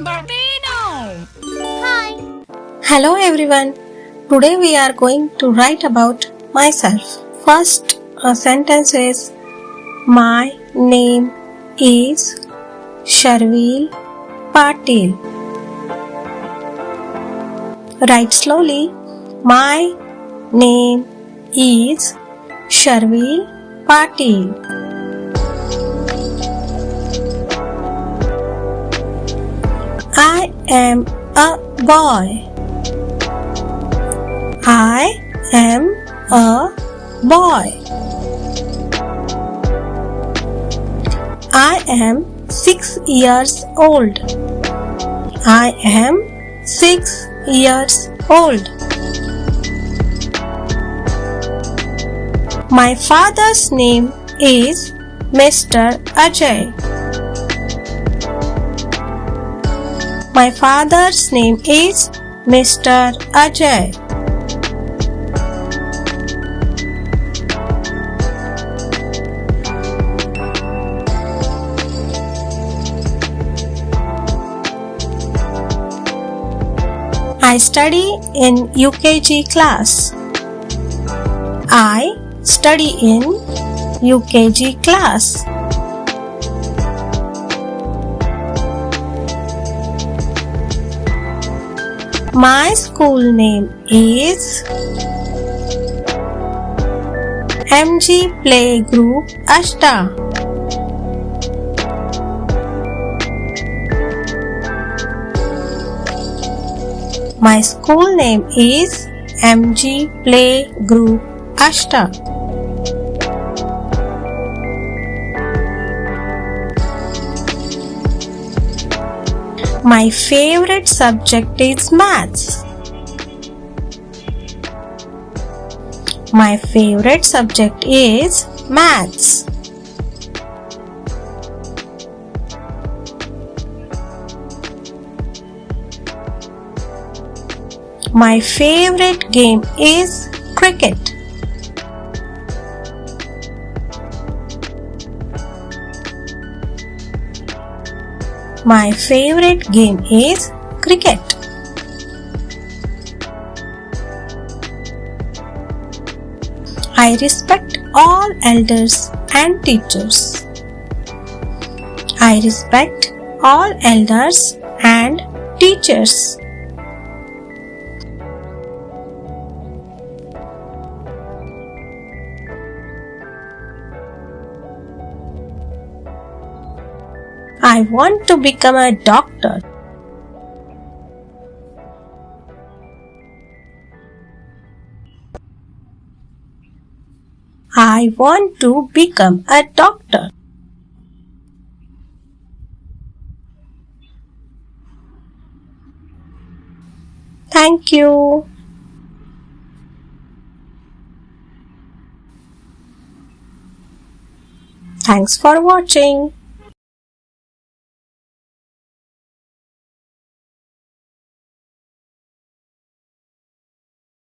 Barbino! Hi. Hello everyone. Today we are going to write about myself. First sentence is my name is Sharvil Patil. Write slowly. My name is Sharvil Patil. I am a boy. I am a boy. I am 6 years old. I am 6 years old. My father's name is Mr. Ajay. My father's name is Mr. Ajay. I study in UKG class. I study in UKG class. My school name is MG Playgroup Ashta. My school name is MG Playgroup Ashta. My favorite subject is maths. My favorite subject is maths. My favorite game is cricket. My favorite game is cricket. I respect all elders and teachers. I respect all elders and teachers. I want to become a doctor. I want to become a doctor. Thank you. Thanks for watching.